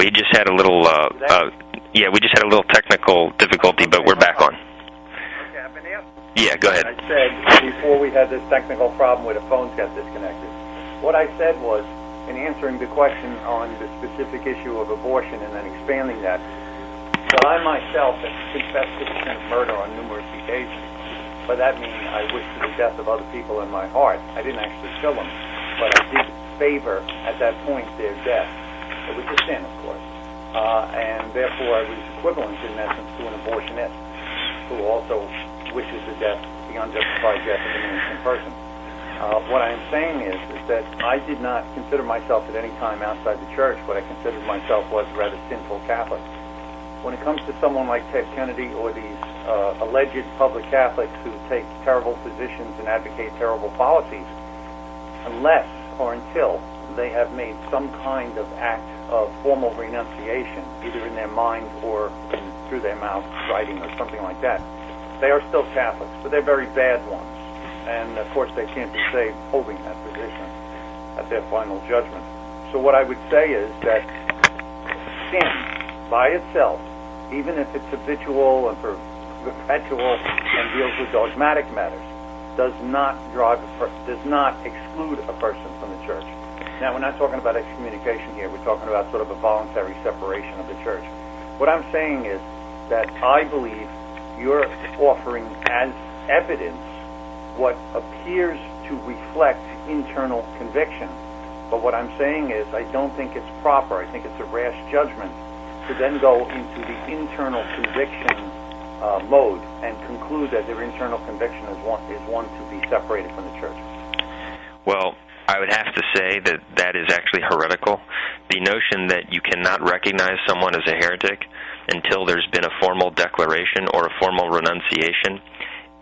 We just had a little, we just had a little technical difficulty, but we're back on. Okay, I've been asked. Yeah, go ahead. I said before we had this technical problem where the phones got disconnected. What I said was, in answering the question on the specific issue of abortion and then expanding that, that I myself have confessed to the sin of murder on numerous occasions. By that meaning, I wish for the death of other people in my heart. I didn't actually kill them, but I did favor, at that point, their death. It was a sin, of course. And therefore, I was equivalent, in essence, to an abortionist who also wishes the unjustified death of an innocent person. What I am saying is that I did not consider myself at any time outside the church. What I considered myself was a rather sinful Catholic. When it comes to someone like Ted Kennedy or these alleged public Catholics who take terrible positions and advocate terrible policies, unless or until they have made some kind of act of formal renunciation, either in their mind or through their mouth, writing or something like that, they are still Catholics, but they're very bad ones. And, of course, they can't be saved holding that position at their final judgment. So what I would say is that sin, by itself, even if it's habitual and perpetual and deals with dogmatic matters, does not exclude a person from the church. Now, we're not talking about excommunication here. We're talking about sort of a voluntary separation of the church. What I'm saying is that I believe you're offering as evidence what appears to reflect internal conviction. But what I'm saying is I don't think it's proper. I think it's a rash judgment to then go into the internal conviction mode and conclude that their internal conviction is one to be separated from the church. Well, I would have to say that that is actually heretical. The notion that you cannot recognize someone as a heretic until there's been a formal declaration or a formal renunciation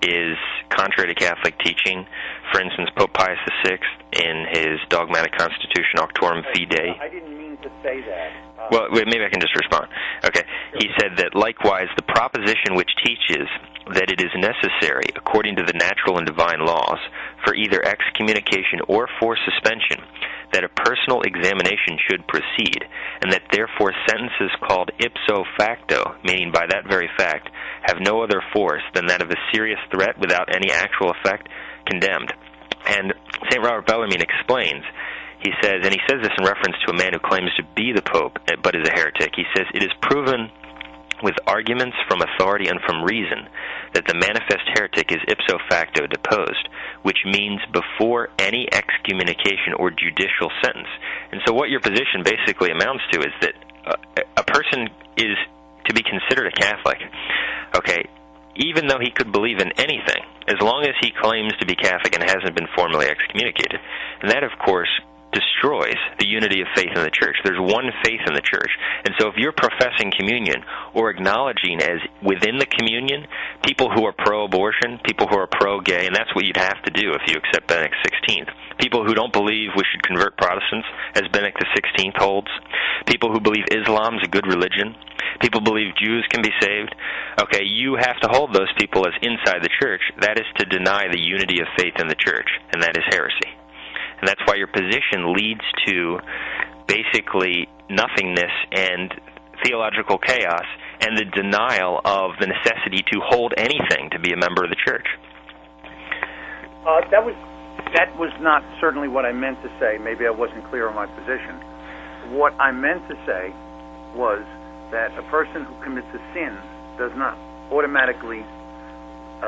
is contrary to Catholic teaching. For instance, Pope Pius VI, in his dogmatic constitution, Auctorum Fidei... I didn't mean to say that. Well, maybe I can just respond. Okay. He said that, likewise, the proposition which teaches that it is necessary, according to the natural and divine laws, for either excommunication or for suspension, that a personal examination should proceed, and that therefore sentences called ipso facto, meaning by that very fact, have no other force than that of a serious threat without any actual effect, condemned. And St. Robert Bellarmine explains, he says, and he says this in reference to a man who claims to be the Pope, but is a heretic, he says, it is proven with arguments from authority and from reason that the manifest heretic is ipso facto deposed, which means before any excommunication or judicial sentence. And so what your position basically amounts to is that a person is to be considered a Catholic, okay, even though he could believe in anything, as long as he claims to be Catholic and hasn't been formally excommunicated. And that, of course, destroys the unity of faith in the church. There's one faith in the church. And so if you're professing communion or acknowledging as within the communion people who are pro-abortion, people who are pro-gay, and that's what you'd have to do if you accept Benedict XVI, people who don't believe we should convert Protestants, as Benedict XVI holds, people who believe Islam's a good religion, people believe Jews can be saved, okay, you have to hold those people as inside the church. That is to deny the unity of faith in the church, and that is heresy. And that's why your position leads to basically nothingness and theological chaos and the denial of the necessity to hold anything to be a member of the church. That was not certainly what I meant to say. Maybe I wasn't clear on my position. What I meant to say was that a person who commits a sin does not automatically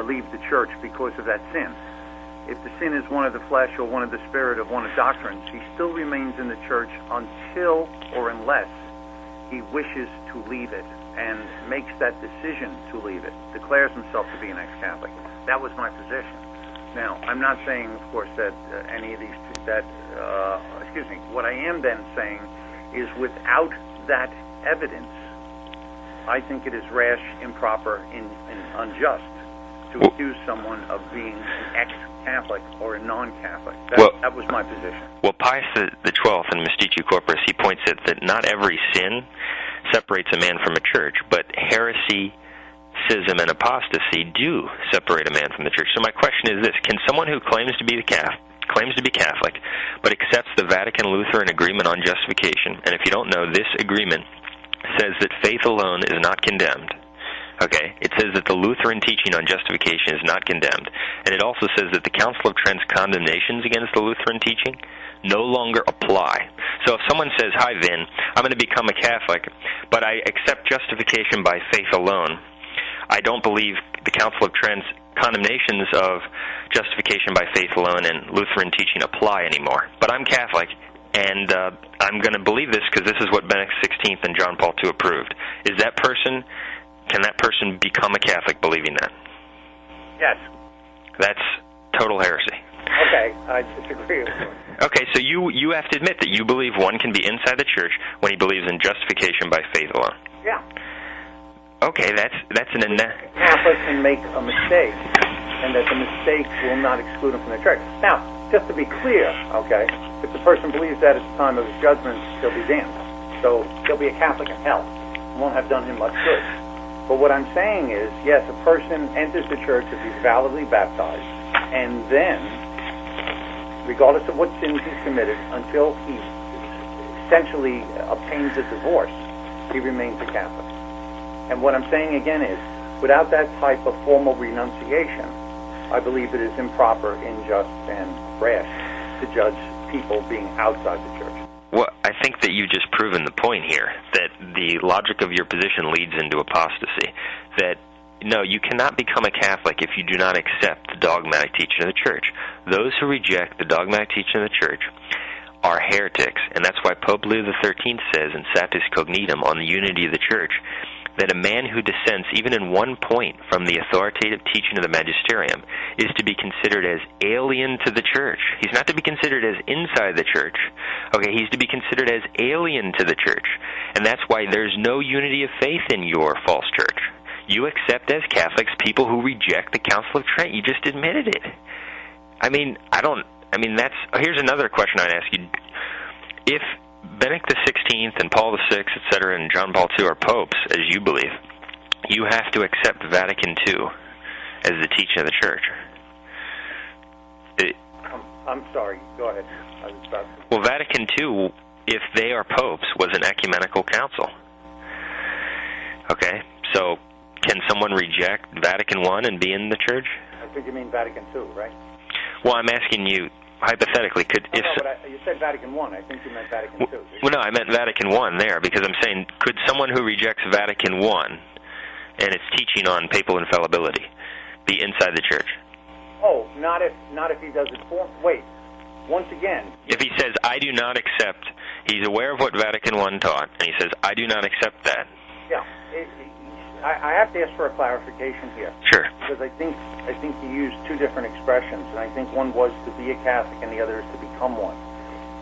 leave the church because of that sin. If the sin is one of the flesh or one of the spirit or one of doctrines, he still remains in the church until or unless he wishes to leave it and makes that decision to leave it, declares himself to be an ex-Catholic. That was my position. Now, I'm not saying, of course, that any of these, what I am then saying is without that evidence, I think it is rash, improper, and unjust to accuse someone of being an ex-Catholic or a non-Catholic. That was my position. Well, Pius XII in Mystici Corporis, he points out that not every sin separates a man from a church, but heresy, schism, and apostasy do separate a man from the church. So my question is this: can someone who claims to be the claims to be Catholic, but accepts the Vatican-Lutheran agreement on justification, and if you don't know, this agreement says that faith alone is not condemned. Okay, it says that the Lutheran teaching on justification is not condemned, and it also says that the Council of Trent's condemnations against the Lutheran teaching no longer apply. So if someone says, "Hi, Vin, I'm going to become a Catholic, but I accept justification by faith alone," I don't believe the Council of Trent's condemnations of justification by faith alone and Lutheran teaching apply anymore. But I'm Catholic, and I'm going to believe this because this is what Benedict XVI and John Paul II approved. Can that person become a Catholic believing that? Yes. That's total heresy. Okay, I disagree with you. Okay, so you have to admit that you believe one can be inside the church when he believes in justification by faith alone. Yeah. Okay, that's an... Catholic can make a mistake, and that the mistake will not exclude him from the church. Now, just to be clear, okay, if the person believes that at the time of his judgment, he'll be damned. So he'll be a Catholic in hell. It won't have done him much good. But what I'm saying is, yes, a person enters the church if he's validly baptized, and then, regardless of what sins he's committed, until he essentially obtains a divorce, he remains a Catholic. And what I'm saying again is, without that type of formal renunciation, I believe it is improper, unjust, and rash to judge people being outside the church. Well, I think that you've just proven the point here, that the logic of your position leads into apostasy. That, no, you cannot become a Catholic if you do not accept the dogmatic teaching of the church. Those who reject the dogmatic teaching of the church are heretics, and that's why Pope Leo XIII says in Satis Cognitum on the unity of the church that a man who dissents even in one point from the authoritative teaching of the magisterium is to be considered as alien to the church. He's not to be considered as inside the church. Okay, he's to be considered as alien to the church. And that's why there's no unity of faith in your false church. You accept as Catholics people who reject the Council of Trent. You just admitted it. Here's another question I'd ask you. If Benedict XVI and Paul VI, etc., and John Paul II are popes, as you believe, you have to accept Vatican II as the teaching of the church. I'm sorry. Go ahead. I was about to... Well, Vatican II, if they are popes, was an ecumenical council. Okay, so can someone reject Vatican I and be in the church? I think you mean Vatican II, right? Well, I'm asking you, hypothetically, you said Vatican I. I think you meant Vatican II. Well, no, I meant Vatican I there, because I'm saying, could someone who rejects Vatican I and its teaching on papal infallibility be inside the church? Oh, not if he does it for... Wait, once again... If he says, I do not accept, he's aware of what Vatican I taught, and he says, I do not accept that. Yeah, I have to ask for a clarification here. Sure. Because I think you used two different expressions, and I think one was to be a Catholic and the other is to become one.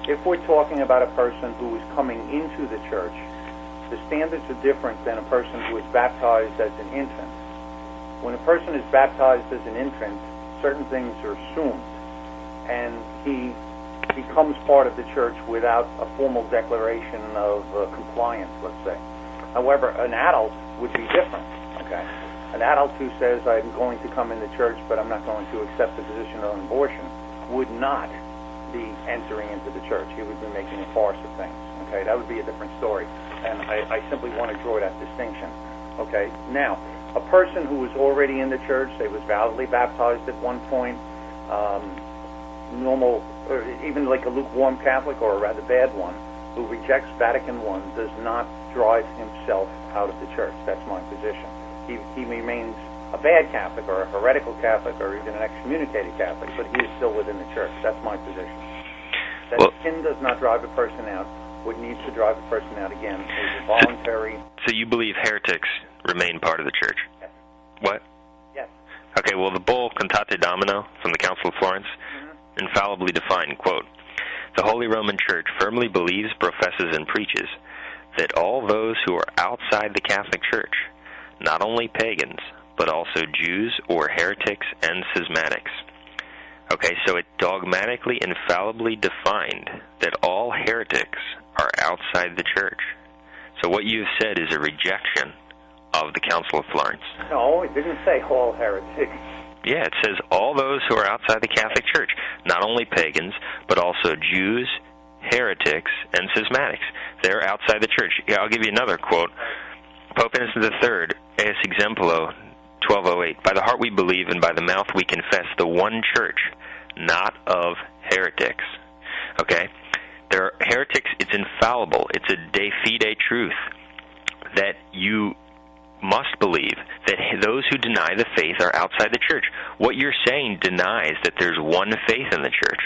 If we're talking about a person who is coming into the church, the standards are different than a person who is baptized as an infant. When a person is baptized as an infant, certain things are assumed, and he becomes part of the church without a formal declaration of compliance, let's say. However, an adult would be different, okay? An adult who says, I'm going to come in the church, but I'm not going to accept the position of abortion, would not be entering into the church. He would be making a farce of things, okay? That would be a different story, and I simply want to draw that distinction, okay? Now, a person who was already in the church, they was validly baptized at one point, normal, or even like a lukewarm Catholic or a rather bad one, who rejects Vatican I, does not drive himself out of the church. That's my position. He remains a bad Catholic or a heretical Catholic or even an excommunicated Catholic, but he is still within the church. That's my position. That sin does not drive a person out. What needs to drive a person out, again, is a voluntary... So you believe heretics remain part of the church? Yes. What? Yes. Okay, well, the bull Cantate Domino from the Council of Florence infallibly defined, quote, the Holy Roman Church firmly believes, professes, and preaches that all those who are outside the Catholic Church, not only pagans, but also Jews or heretics and schismatics. Okay, so it dogmatically, infallibly defined that all heretics are outside the church. So what you've said is a rejection of the Council of Florence. No, it didn't say all heretics. Yeah, it says all those who are outside the Catholic Church, not only pagans, but also Jews, heretics, and schismatics. They're outside the Church. Yeah, I'll give you another quote. Pope Innocent III, Eis Exemplo, 1208, by the heart we believe, and by the mouth we confess the one Church, not of heretics. Okay? There are heretics, it's infallible. It's a de fide truth that you must believe that those who deny the faith are outside the Church. What you're saying denies that there's one faith in the Church.